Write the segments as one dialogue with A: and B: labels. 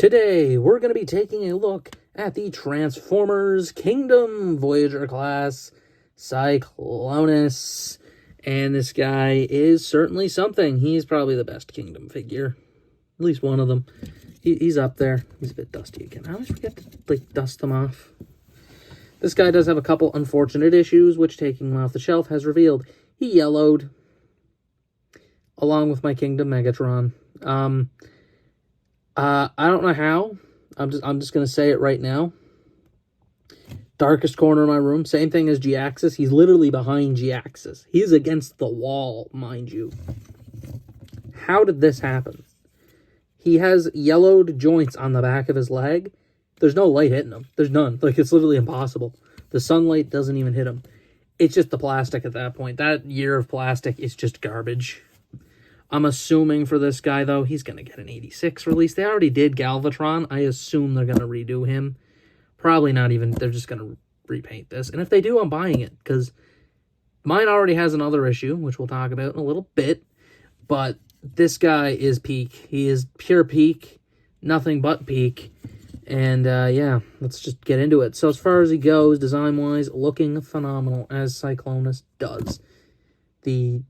A: Today, we're going to be taking a look at the Transformers Kingdom Voyager class Cycloneus. And this guy is certainly something. He's probably the best Kingdom figure. At least one of them. He's up there. He's a bit dusty again. I always forget to, dust them off. This guy does have a couple unfortunate issues, which taking him off the shelf has revealed. He yellowed, along with my Kingdom Megatron. I don't know how. I'm just gonna say it right now. Darkest corner of my room. Same thing as G-Axis. He's literally behind G-Axis. He's against the wall, mind you. How did this happen? He has yellowed joints on the back of his leg. There's no light hitting him. There's none. It's literally impossible. The sunlight doesn't even hit him. It's just the plastic at that point. That year of plastic is just garbage. I'm assuming for this guy, though, he's going to get an 86 release. They already did Galvatron. I assume they're going to redo him. Probably not even. They're just going to repaint this. And if they do, I'm buying it. Because mine already has another issue, which we'll talk about in a little bit. But this guy is peak. He is pure peak. Nothing but peak. And, yeah, let's just get into it. So as far as he goes, design-wise, looking phenomenal, as Cycloneus does. The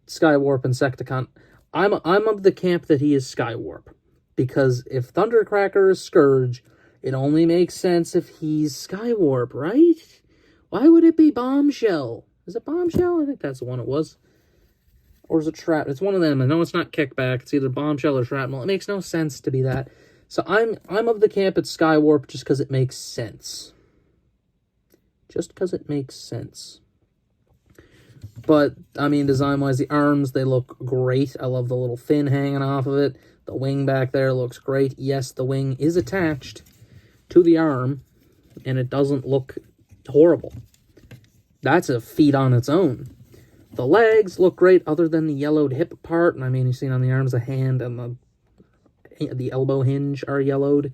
A: Skywarp Insecticon. I'm of the camp that he is Skywarp. Because if Thundercracker is Scourge, it only makes sense if he's Skywarp, right? Why would it be Bombshell? Is it Bombshell? I think that's the one it was. Or is it Shrapnel? It's one of them. I know it's not Kickback. It's either Bombshell or Shrapnel. It makes no sense to be that. So I'm of the camp it's Skywarp just because it makes sense. Just because it makes sense. But, I mean, design-wise, the arms, they look great. I love the little fin hanging off of it. The wing back there looks great. Yes, the wing is attached to the arm, and it doesn't look horrible. That's a feat on its own. The legs look great, other than the yellowed hip part. And, I mean, you've seen on the arms, the hand and the elbow hinge are yellowed.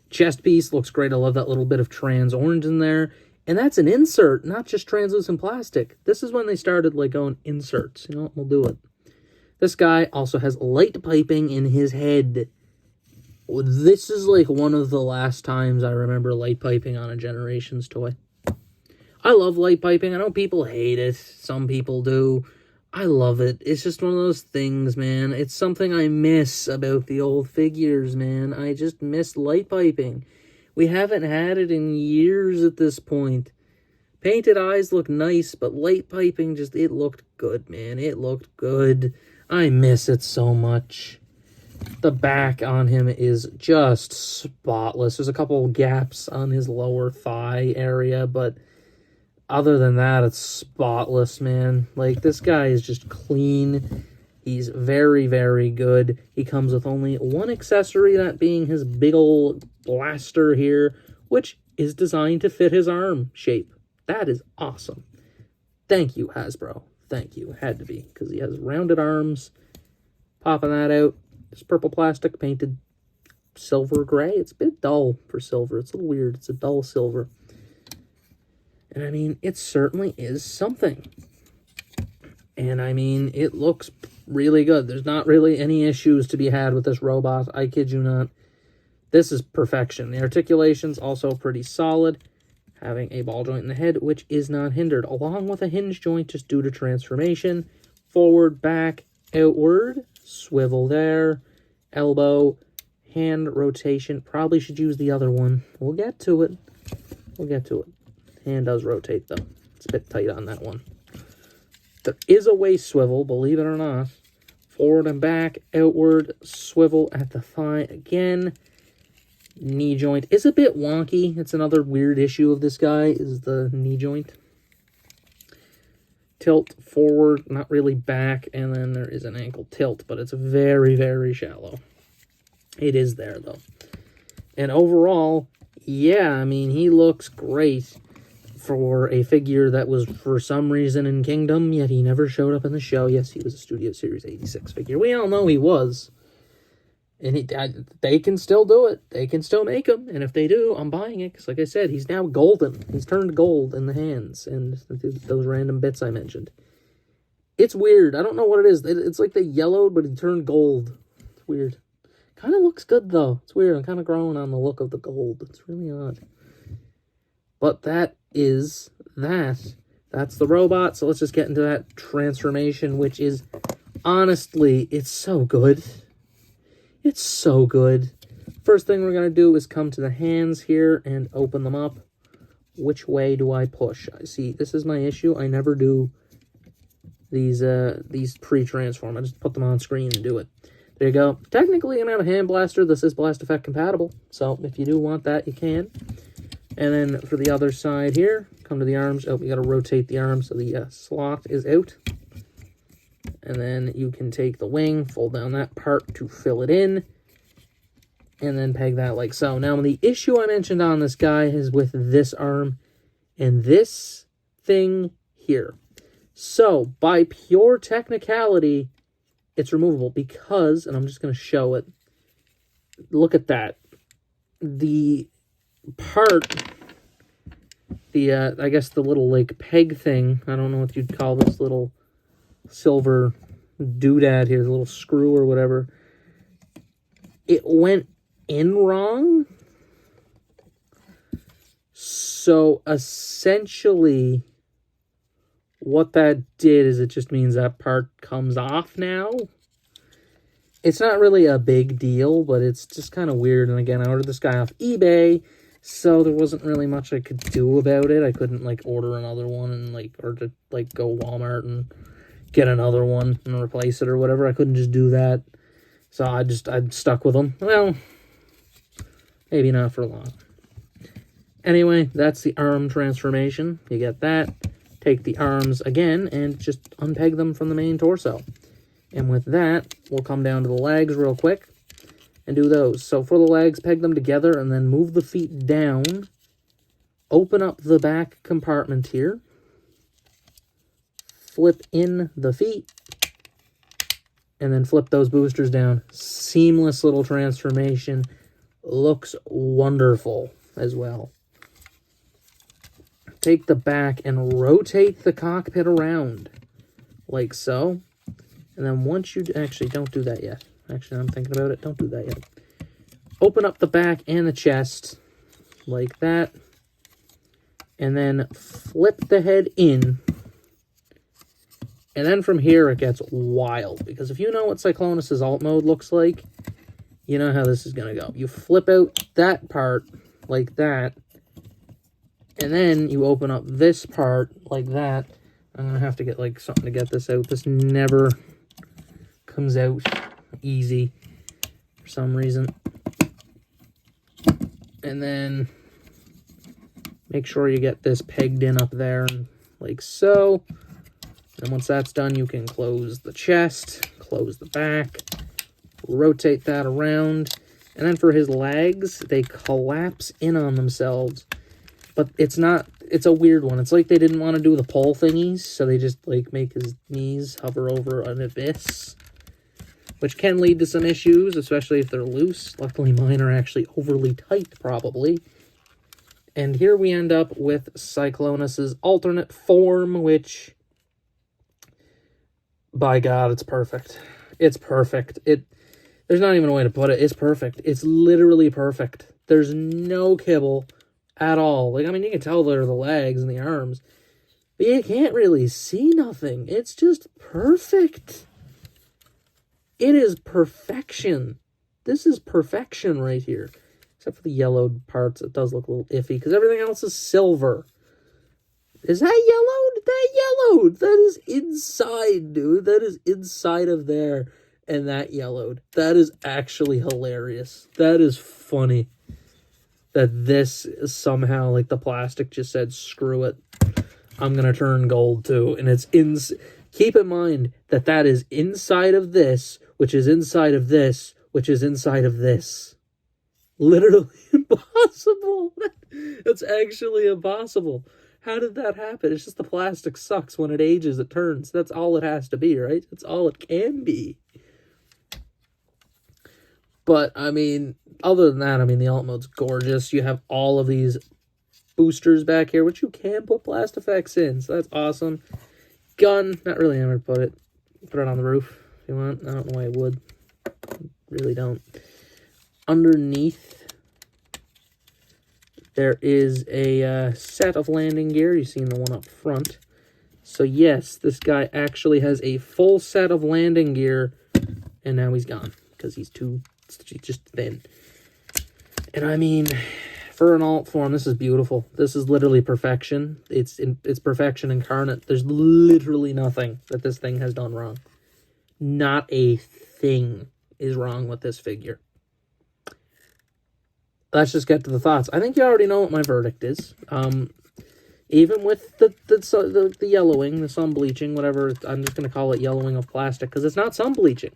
A: Chest piece looks great. I love that little bit of trans orange in there. And that's an insert, not just translucent plastic. This is when they started, going inserts. You know what? We'll do it. This guy also has light piping in his head. This is, one of the last times I remember light piping on a Generations toy. I love light piping. I know people hate it. Some people do. I love it. It's just one of those things, man. It's something I miss about the old figures, man. I just miss light piping. We haven't had it in years at this point. Painted eyes look nice, but light piping it looked good, man. It looked good. I miss it so much. The back on him is just spotless. There's a couple gaps on his lower thigh area, but other than that, it's spotless, man. This guy is just clean. He's very, very good. He comes with only one accessory, that being his big ol' blaster here, which is designed to fit his arm shape. That is awesome. Thank you, Hasbro. Thank you. It had to be, because he has rounded arms. Popping that out. This purple plastic painted silver gray. It's a bit dull for silver. It's a little weird. It's a dull silver. And, I mean, it certainly is something. And, I mean, it looks really good. There's not really any issues to be had with this robot. I kid you not. This is perfection. The articulation's also pretty solid. Having a ball joint in the head, which is not hindered. Along with a hinge joint just due to transformation. Forward, back, outward. Swivel there. Elbow. Hand rotation. Probably should use the other one. We'll get to it. We'll get to it. Hand does rotate, though. It's a bit tight on that one. There is a waist swivel, believe it or not. Forward and back, outward, swivel at the thigh again. Knee joint is a bit wonky. It's another weird issue of this guy, is the knee joint. Tilt forward, not really back, and then there is an ankle tilt, but it's very, very shallow. It is there, though. And overall, yeah, I mean, he looks great for a figure that was, for some reason, in Kingdom, yet he never showed up in the show. Yes, he was a Studio Series 86 figure. We all know he was. And they can still do it. They can still make him. And if they do, I'm buying it. Because, like I said, he's now golden. He's turned gold in the hands. And those random bits I mentioned. It's weird. I don't know what it is. It's like they yellowed, but he turned gold. It's weird. Kind of looks good, though. It's weird. I'm kind of growing on the look of the gold. It's really odd. But that is that. That's the robot. So let's just get into that transformation, which is, honestly, it's so good. It's so good. First thing we're going to do is come to the hands here and open them up. Which way do I push? I see, this is my issue. I never do these pre-transform. I just put them on screen and do it. There you go. Technically, I'm out of hand blaster. This is Blast Effect compatible. So if you do want that, you can. And then for the other side here, come to the arms. Oh, we got to rotate the arms so the slot is out. And then you can take the wing, fold down that part to fill it in, and then peg that like so. Now, the issue I mentioned on this guy is with this arm and this thing here. So, by pure technicality, it's removable because, and I'm just going to show it, look at that. The part, I guess the little, like, peg thing, I don't know what you'd call this little silver doodad here, the little screw or whatever, it went in wrong. So essentially what that did is it just means that part comes off now. It's not really a big deal, but it's just kind of weird. And again, I ordered this guy off eBay, so there wasn't really much I could do about it. I couldn't like order another one and or to like go Walmart and get another one and replace it or whatever. I couldn't just do that. So I'd stuck with them. Well, maybe not for long. Anyway, that's the arm transformation. You get that. Take the arms again and just unpeg them from the main torso. And with that, we'll come down to the legs real quick and do those. So for the legs, peg them together and then move the feet down. Open up the back compartment here. Flip in the feet. And then flip those boosters down. Seamless little transformation. Looks wonderful as well. Take the back and rotate the cockpit around. Like so. And then once you... Actually, don't do that yet. Actually, I'm thinking about it. Don't do that yet. Open up the back and the chest. Like that. And then flip the head in. And then from here, it gets wild. Because if you know what Cycloneus' alt mode looks like, you know how this is going to go. You flip out that part like that. And then you open up this part like that. I'm going to have to get like something to get this out. This never comes out easy for some reason. And then make sure you get this pegged in up there like so. And once that's done, you can close the chest, close the back, rotate that around. And then for his legs, they collapse in on themselves. But it's not, it's a weird one. It's like they didn't want to do the pole thingies, so they just like make his knees hover over an abyss, which can lead to some issues, especially if they're loose. Luckily, mine are actually overly tight, probably. And here we end up with Cycloneus' alternate form, which, by God, it's perfect. It's perfect. There's not even a way to put it. It's perfect. It's literally perfect. There's no kibble at all. Like, I mean, you can tell they're the legs and the arms, but you can't really see nothing. It's just perfect. It is perfection. This is perfection right here. Except for the yellowed parts. It does look a little iffy because everything else is silver. Is that yellowed? That yellowed. That is inside, dude. That is inside of there. And that yellowed. That is actually hilarious. That is funny. That this is somehow, like, the plastic just said, screw it. I'm going to turn gold, too. And it's keep in mind that that is inside of this, which is inside of this, which is inside of this. Literally impossible. That's actually impossible. How did that happen? It's just the plastic sucks. When it ages, it turns. That's all it has to be, right? That's all it can be. But, I mean, other than that, I mean, the alt mode's gorgeous. You have all of these boosters back here, which you can put blast effects in. So that's awesome. Gun, not really anywhere to put it. Put it on the roof if you want. I don't know why I would. Really don't. underneath, there is a set of landing gear. You've seen the one up front. So yes, this guy actually has a full set of landing gear, and now he's gone because he's just thin. And I mean, for an alt form, this is beautiful. This is literally perfection. It's perfection incarnate. There's literally nothing that this thing has done wrong. Not a thing is wrong with this figure. Let's just get to the thoughts. I think you already know what my verdict is. Even with the yellowing, the sun bleaching, whatever, I'm just going to call it yellowing of plastic, because it's not sun bleaching.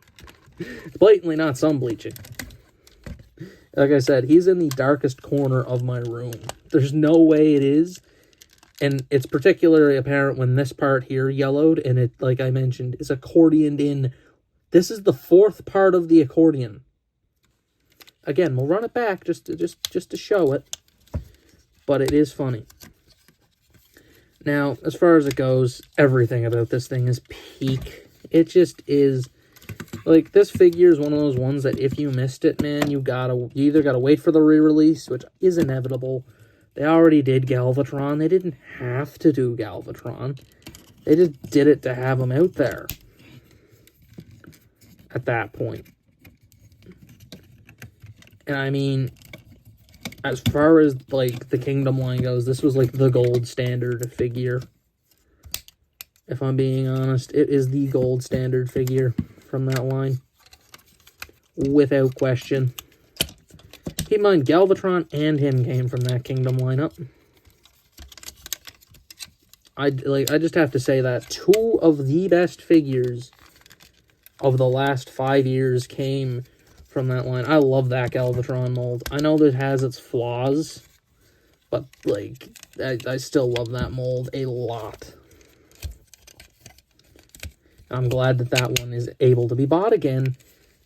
A: It's blatantly not sun bleaching. Like I said, he's in the darkest corner of my room. There's no way it is. And it's particularly apparent when this part here yellowed, and it, like I mentioned, is accordioned in. This is the fourth part of the accordion. Again, we'll run it back just to show it. But it is funny. Now, as far as it goes, everything about this thing is peak. It just is. Like, this figure is one of those ones that if you missed it, man, you either gotta wait for the re-release, which is inevitable. They already did Galvatron. They didn't have to do Galvatron. They just did it to have him out there. At that point. And I mean, as far as, like, the Kingdom line goes, this was, like, the gold standard figure. If I'm being honest, it is the gold standard figure from that line. Without question. Keep in mind, Galvatron and him came from that Kingdom lineup. I just have to say that two of the best figures of the last 5 years came from that line. I love that Galvatron mold. I know that it has its flaws, but, like, I still love that mold a lot. I'm glad that that one is able to be bought again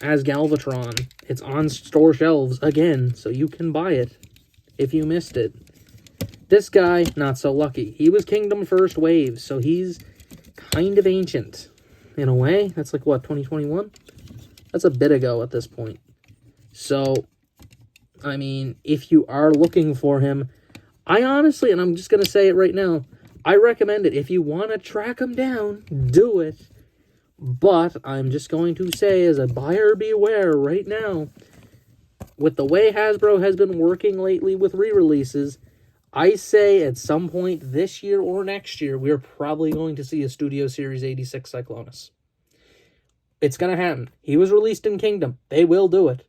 A: as Galvatron. It's on store shelves again, so you can buy it if you missed it. This guy, not so lucky. He was Kingdom First Wave, so he's kind of ancient. In a way, that's like, what, 2021? That's a bit ago at this point. So, I mean, if you are looking for him, I honestly, and I'm just going to say it right now, I recommend it. If you want to track him down, do it. But I'm just going to say, as a buyer beware right now, with the way Hasbro has been working lately with re-releases, I say at some point this year or next year, we're probably going to see a Studio Series 86 Cycloneus. It's going to happen. He was released in Kingdom. They will do it.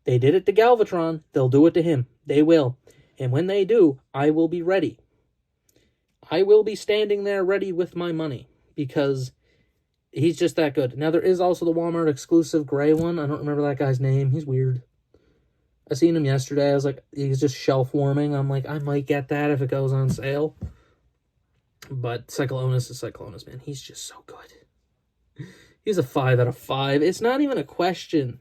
A: They did it to Galvatron. They'll do it to him. They will. And when they do, I will be ready. I will be standing there ready with my money, because he's just that good. Now, there is also the Walmart exclusive gray one. I don't remember that guy's name. He's weird. I seen him yesterday. I was like, he's just shelf warming. I'm like, I might get that if it goes on sale. But Cycloneus is Cycloneus, man. He's just so good. He's a 5 out of 5. It's not even a question.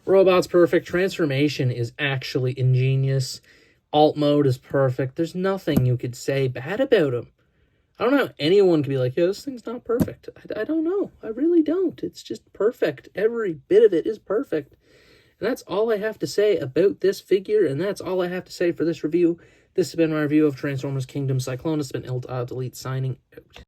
A: Robot's perfect. Transformation is actually ingenious. Alt mode is perfect. There's nothing you could say bad about him. I don't know how anyone can be like, yeah, this thing's not perfect. I don't know. I really don't. It's just perfect. Every bit of it is perfect. And that's all I have to say about this figure, and that's all I have to say for this review. This has been my review of Transformers Kingdom Cyclonus. It's been Delete signing out.